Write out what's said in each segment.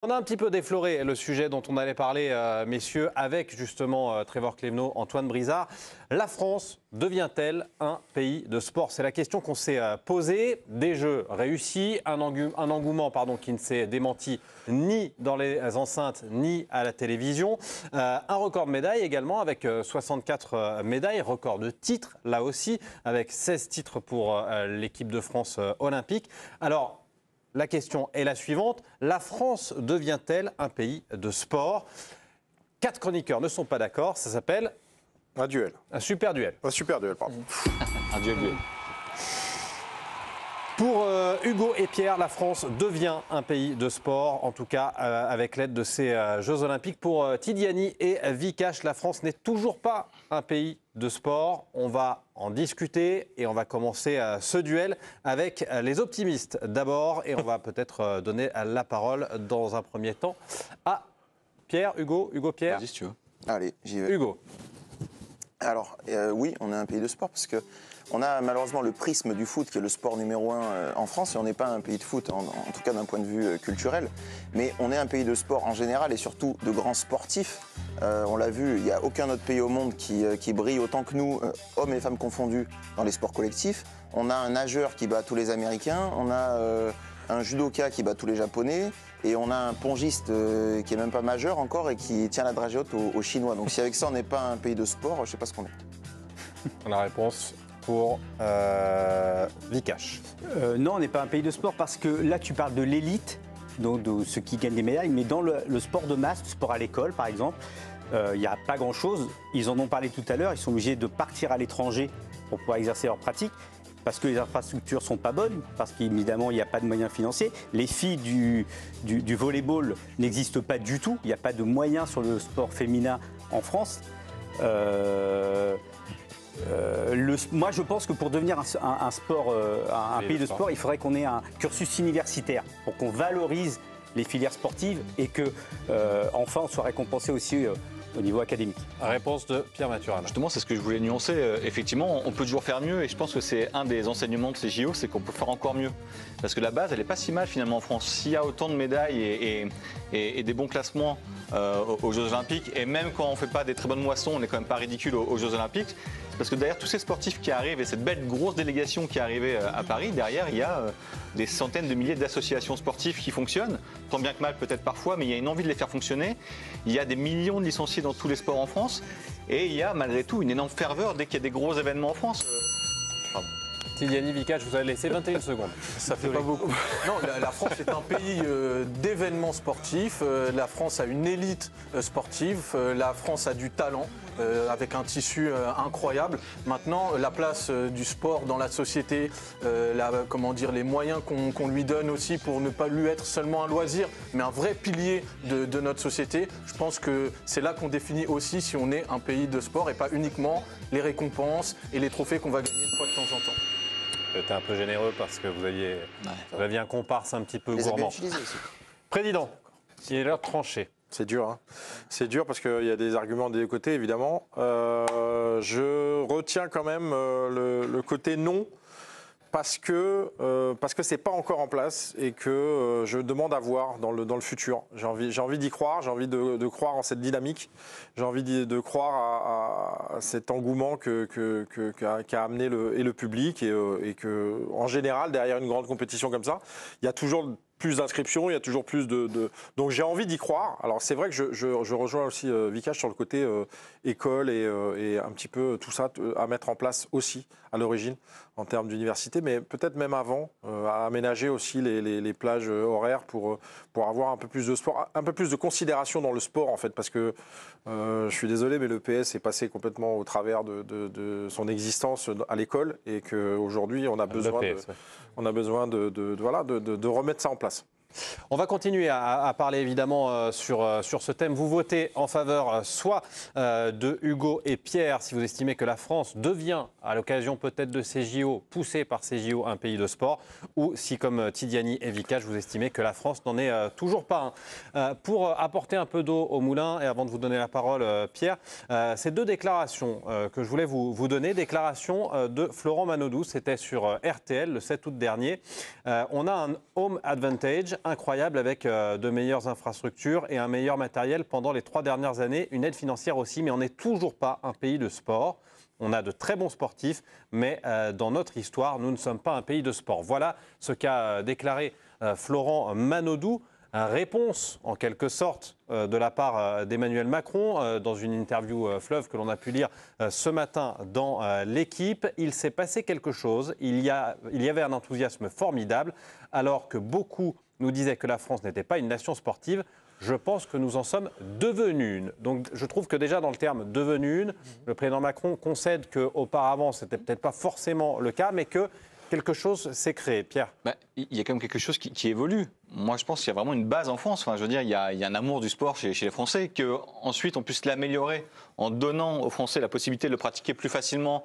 On a un petit peu défloré le sujet dont on allait parler, messieurs, avec justement Trevor Clévenot, Antoine Brizard. La France devient-elle un pays de sport? C'est la question qu'on s'est posée. Des jeux réussis, un engouement qui ne s'est démenti ni dans les enceintes ni à la télévision. Un record de médailles également avec 64 médailles, record de titres là aussi, avec 16 titres pour l'équipe de France olympique. Alors, la question est la suivante. La France devient-elle un pays de sport? 4 chroniqueurs ne sont pas d'accord. Ça s'appelle un duel. Un super duel. Un super duel, pardon. Un duel. Pour Hugo et Pierre, la France devient un pays de sport, en tout cas avec l'aide de ces Jeux Olympiques. Pour Tidiani et Vikash, la France n'est toujours pas un pays de sport. On va en discuter et on va commencer ce duel avec les optimistes d'abord. Et on va peut-être donner la parole dans un premier temps à Pierre, Hugo, Pierre. Vas-y si tu veux. Allez, j'y vais. Hugo. Alors, oui, on est un pays de sport parce que on a malheureusement le prisme du foot qui est le sport numéro 1 en France et on n'est pas un pays de foot, en tout cas d'un point de vue culturel. Mais on est un pays de sport en général et surtout de grands sportifs. On l'a vu, il n'y a aucun autre pays au monde qui brille autant que nous, hommes et femmes confondus, dans les sports collectifs. On a un nageur qui bat tous les Américains, on a un judoka qui bat tous les Japonais et on a un pongiste qui n'est même pas majeur encore et qui tient la dragée haute aux Chinois. Donc si avec ça on n'est pas un pays de sport, je ne sais pas ce qu'on est. La réponse pour Vikash. Non, on n'est pas un pays de sport parce que là, tu parles de l'élite, donc de ceux qui gagnent des médailles, mais dans le sport de masse, le sport à l'école par exemple, il n'y a pas grand-chose. Ils en ont parlé tout à l'heure, ils sont obligés de partir à l'étranger pour pouvoir exercer leur pratique parce que les infrastructures ne sont pas bonnes, parce qu'évidemment, il n'y a pas de moyens financiers. Les filles du volleyball n'existent pas du tout, il n'y a pas de moyens sur le sport féminin en France. Moi, je pense que pour devenir un pays de sport, il faudrait qu'on ait un cursus universitaire pour qu'on valorise les filières sportives et que, enfin, on soit récompensé aussi au niveau académique. Réponse de Pierre Mathurana. Justement, c'est ce que je voulais nuancer. Effectivement, on peut toujours faire mieux et je pense que c'est un des enseignements de ces JO, c'est qu'on peut faire encore mieux. Parce que la base, elle n'est pas si mal finalement en France. S'il y a autant de médailles et des bons classements aux Jeux Olympiques, et même quand on ne fait pas des très bonnes moissons, on n'est quand même pas ridicule aux Jeux Olympiques, parce que derrière tous ces sportifs qui arrivent et cette belle grosse délégation qui est arrivée à Paris, derrière il y a des centaines de milliers d'associations sportives qui fonctionnent, tant bien que mal peut-être parfois, mais il y a une envie de les faire fonctionner. Il y a des millions de licenciés dans tous les sports en France et il y a malgré tout une énorme ferveur dès qu'il y a des gros événements en France. Tidiani, Vikash, je vous ai laissé 21 secondes. Ça fait pas beaucoup. Non, la France est un pays d'événements sportifs. La France a une élite sportive. La France a du talent avec un tissu incroyable. Maintenant, la place du sport dans la société, les moyens qu'on lui donne aussi pour ne pas lui être seulement un loisir, mais un vrai pilier de notre société. Je pense que c'est là qu'on définit aussi si on est un pays de sport et pas uniquement les récompenses et les trophées qu'on va gagner une fois de temps en temps. C'était un peu généreux parce que vous aviez un comparse un petit peu gourmand. Président, il est l'heure de trancher. C'est dur, hein. C'est dur parce qu'il y a des arguments des deux côtés, évidemment. Je retiens quand même le côté non parce que c'est pas encore en place et que je demande à voir dans le futur. J'ai envie d'y croire, j'ai envie de croire en cette dynamique, j'ai envie de croire à cet engouement qu'a amené le public et que en général derrière une grande compétition comme ça, il y a toujours plus d'inscriptions, il y a toujours plus donc j'ai envie d'y croire. Alors c'est vrai que je rejoins aussi Vikash sur le côté école et un petit peu tout ça à mettre en place aussi à l'origine en termes d'université, mais peut-être même avant, à aménager aussi les plages horaires pour avoir un peu plus de sport, un peu plus de considération dans le sport en fait, parce que je suis désolé, mais le PS est passé complètement au travers de son existence à l'école et qu'aujourd'hui on a besoin de remettre ça en place. On va continuer à parler évidemment sur ce thème. Vous votez en faveur soit de Hugo et Pierre si vous estimez que la France devient, à l'occasion peut-être de ces JO, poussée par ces JO, un pays de sport, ou si comme Tidiani et Vikash, vous estimez que la France n'en est toujours pas un. Pour apporter un peu d'eau au moulin, et avant de vous donner la parole, Pierre, ces deux déclarations que je voulais vous donner, déclaration de Florent Manodou, c'était sur RTL le 7 août dernier. On a un home advantage incroyable avec de meilleures infrastructures et un meilleur matériel pendant les 3 dernières années, une aide financière aussi, mais on n'est toujours pas un pays de sport. On a de très bons sportifs, mais dans notre histoire, nous ne sommes pas un pays de sport. Voilà ce qu'a déclaré Florent Manodou. Réponse, en quelque sorte, de la part d'Emmanuel Macron dans une interview fleuve que l'on a pu lire ce matin dans l'Équipe. Il s'est passé quelque chose. Il y avait un enthousiasme formidable, alors que beaucoup nous disaient que la France n'était pas une nation sportive. Je pense que nous en sommes devenus une. Donc je trouve que déjà dans le terme « devenu une », le président Macron concède qu'auparavant, ce n'était peut-être pas forcément le cas, mais que quelque chose s'est créé. Pierre ? Il y a quand même quelque chose qui évolue. Moi, je pense qu'il y a vraiment une base en France. Enfin, je veux dire, il y a un amour du sport chez les Français, qu'ensuite on puisse l'améliorer en donnant aux Français la possibilité de le pratiquer plus facilement,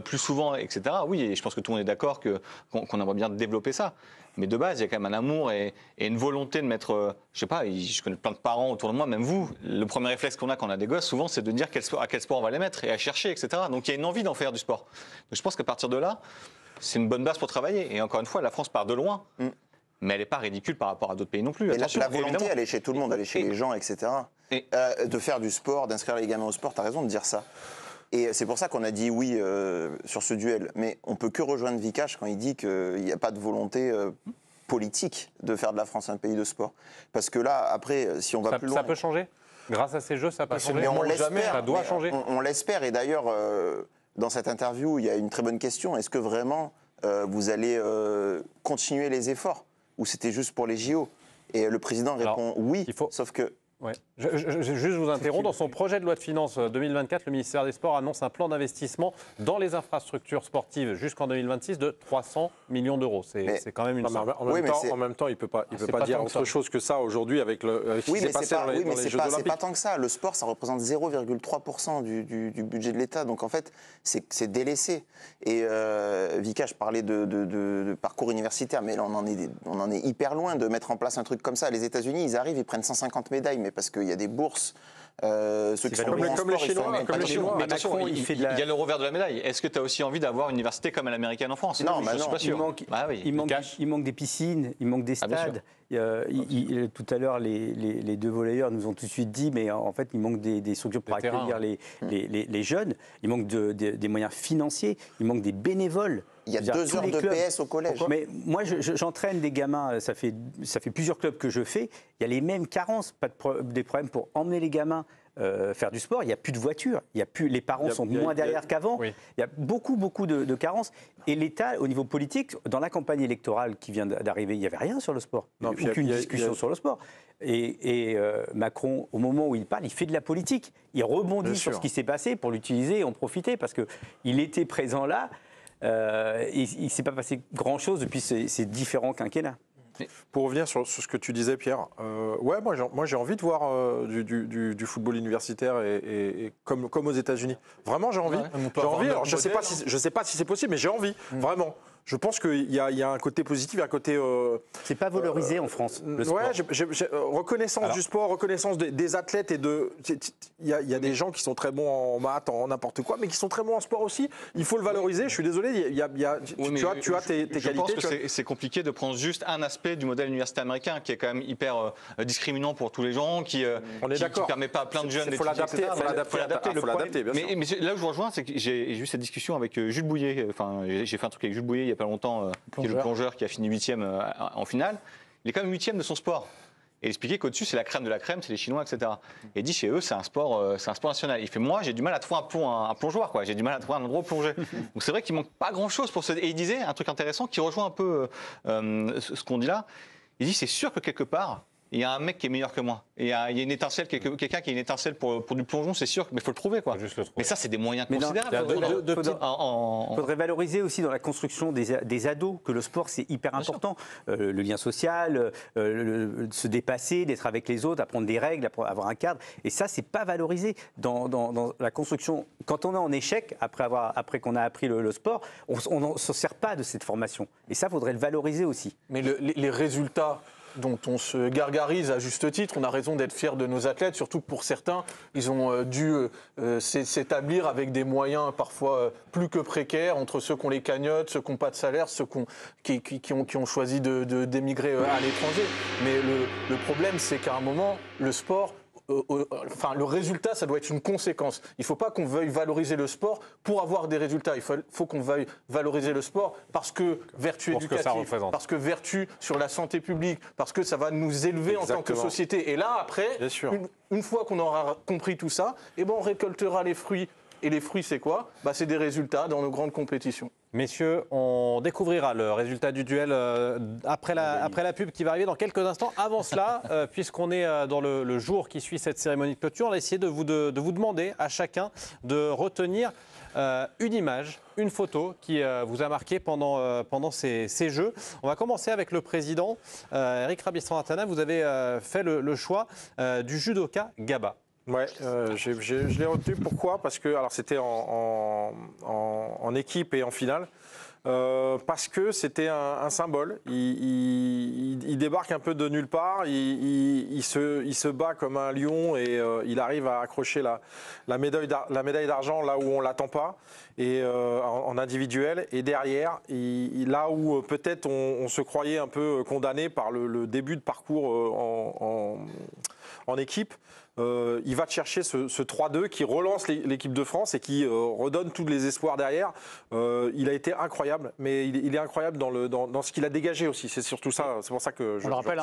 plus souvent, etc. Oui, et je pense que tout le monde est d'accord qu'on aimerait bien développer ça. Mais de base, il y a quand même un amour et une volonté de mettre, je sais pas, je connais plein de parents autour de moi, même vous, le premier réflexe qu'on a quand on a des gosses, souvent, c'est de dire à quel sport on va les mettre et à chercher, etc. Donc il y a une envie d'en faire du sport. Donc je pense qu'à partir de là, c'est une bonne base pour travailler. Et encore une fois, la France part de loin. Mais elle n'est pas ridicule par rapport à d'autres pays non plus. Mais attention, la volonté, évidemment. elle est chez tout le monde, elle est chez les gens, etc. De faire du sport, d'inscrire les gamins au sport, tu as raison de dire ça. Et c'est pour ça qu'on a dit oui sur ce duel. Mais on ne peut que rejoindre Vikash quand il dit qu'il n'y a pas de volonté politique de faire de la France un pays de sport. Parce que là, après, si on va plus loin... Ça peut changer ? Grâce à ces jeux, ça peut changer ? Mais on l'espère. Ça doit changer. On l'espère. Et d'ailleurs, dans cette interview, il y a une très bonne question. Est-ce que vraiment vous allez continuer les efforts ? Ou c'était juste pour les JO ? Et le président répond oui, sauf que... Ouais. Je juste vous interromps. Dans son projet de loi de finances 2024, le ministère des Sports annonce un plan d'investissement dans les infrastructures sportives jusqu'en 2026 de 300 millions d'euros. C'est quand même une somme. En même temps, il ne peut pas dire autre chose que ça aujourd'hui avec ce qui s'est passé dans les Jeux Olympiques. C'est pas tant que ça. Le sport, ça représente 0,3% du budget de l'État. Donc en fait, c'est délaissé. Et Vika, je parlais de parcours universitaire, mais là, on en est hyper loin de mettre en place un truc comme ça. Les États-Unis, ils arrivent, ils prennent 150 médailles, mais parce qu'il y a des bourses. Ceux qui sont comme les Chinois. Mais attention, il y a le revers de la médaille. Est-ce que tu as aussi envie d'avoir une université comme à l'américaine en France ? Non, je ne suis pas sûr. Il manque des piscines, il manque des stades. Tout à l'heure, les deux volleyeurs nous ont tout de suite dit, mais en fait, il manque des structures pour accueillir les jeunes. Il manque des moyens financiers, il manque des bénévoles. Il y a 2 heures de PS au collège. Mais moi, j'entraîne des gamins, ça fait plusieurs clubs que je fais. Il y a les mêmes carences, des problèmes pour emmener les gamins faire du sport. Il n'y a plus de voitures, les parents sont moins derrière qu'avant. Oui. Il y a beaucoup de carences. Et l'État, au niveau politique, dans la campagne électorale qui vient d'arriver, il n'y avait rien sur le sport. Aucune discussion sur le sport. Et Macron, au moment où il parle, il fait de la politique. Il rebondit sur ce qui s'est passé pour l'utiliser et en profiter parce qu'il était présent là. Il ne s'est pas passé grand-chose depuis ces différents quinquennats. Pour revenir sur ce que tu disais, Pierre, moi j'ai envie de voir du football universitaire et comme aux États-Unis. Vraiment, j'ai envie. Alors, je ne sais pas si c'est possible, mais j'ai envie, vraiment. Je pense qu'il y a un côté positif, un côté... c'est pas valorisé en France, le sport. Reconnaissance du sport, reconnaissance des athlètes et il y a des gens qui sont très bons en maths, en n'importe quoi, mais qui sont très bons en sport aussi. Il faut le valoriser. Je suis désolé, tu as tes qualités. Je pense que c'est compliqué de prendre juste un aspect du modèle universitaire américain qui est quand même hyper discriminant pour tous les gens, qui ne permet pas à plein de jeunes d'étudier. Il faut l'adapter, bien sûr. Mais là où je vous rejoins, c'est que j'ai eu cette discussion avec Jules Bouillet. Enfin, j'ai fait un truc avec Jules Bouillet il n'y a pas longtemps, qui est le plongeur qui a fini 8e en finale. Il est quand même 8e de son sport. Et il expliquait qu'au-dessus, c'est la crème de la crème, c'est les Chinois, etc. Et il dit, chez eux, c'est un sport national. Il fait, moi, j'ai du mal à trouver un plongeoir, quoi. J'ai du mal à trouver un endroit où plonger. Donc c'est vrai qu'il manque pas grand-chose pour Et il disait un truc intéressant qui rejoint un peu ce qu'on dit là. Il dit, c'est sûr que quelque part, il y a un mec qui est meilleur que moi. Et il y a une étincelle, quelqu'un qui a une étincelle pour du plongeon, c'est sûr, mais il faut le trouver, quoi. Mais ça, c'est des moyens considérables. Il faudrait valoriser aussi dans la construction des ados que le sport, c'est hyper important. Le lien social, se dépasser, d'être avec les autres, apprendre des règles, avoir un cadre. Et ça, c'est pas valorisé dans la construction. Quand on est en échec, après qu'on a appris le sport, on ne se sert pas de cette formation. Et ça, il faudrait le valoriser aussi. Mais les résultats dont on se gargarise à juste titre. On a raison d'être fiers de nos athlètes, surtout que pour certains, ils ont dû s'établir avec des moyens parfois plus que précaires, entre ceux qui ont les cagnottes, ceux qui n'ont pas de salaire, ceux qui ont choisi d'émigrer à l'étranger. Mais le problème, c'est qu'à un moment, le sport... le résultat, ça doit être une conséquence. Il ne faut pas qu'on veuille valoriser le sport pour avoir des résultats. Il faut qu'on veuille valoriser le sport parce que vertu éducative, parce que vertu sur la santé publique, parce que ça va nous élever en tant que société. Et là, après, une fois qu'on aura compris tout ça, on récoltera les fruits. Et les fruits, c'est quoi ? C'est des résultats dans nos grandes compétitions. Messieurs, on découvrira le résultat du duel après la pub qui va arriver dans quelques instants. Avant cela, puisqu'on est dans le jour qui suit cette cérémonie de clôture, on va essayer de vous demander à chacun de retenir une image, une photo qui vous a marqué pendant ces Jeux. On va commencer avec le président. Eric Rabistran-Atana, vous avez fait le choix du judoka Gaba. Ouais, je l'ai retenu. Pourquoi ? Parce que c'était en équipe et en finale. Parce que c'était un symbole. Il débarque un peu de nulle part. Il se bat comme un lion et il arrive à accrocher la médaille d'argent là où on l'attend pas, et en individuel. Et derrière, là où peut-être on se croyait un peu condamné par le début de parcours en équipe. Il va chercher ce 3-2 qui relance l'équipe de France et qui redonne tous les espoirs derrière. Il a été incroyable, mais il est incroyable dans ce qu'il a dégagé aussi. C'est surtout ça, c'est pour ça que je On le rappelle,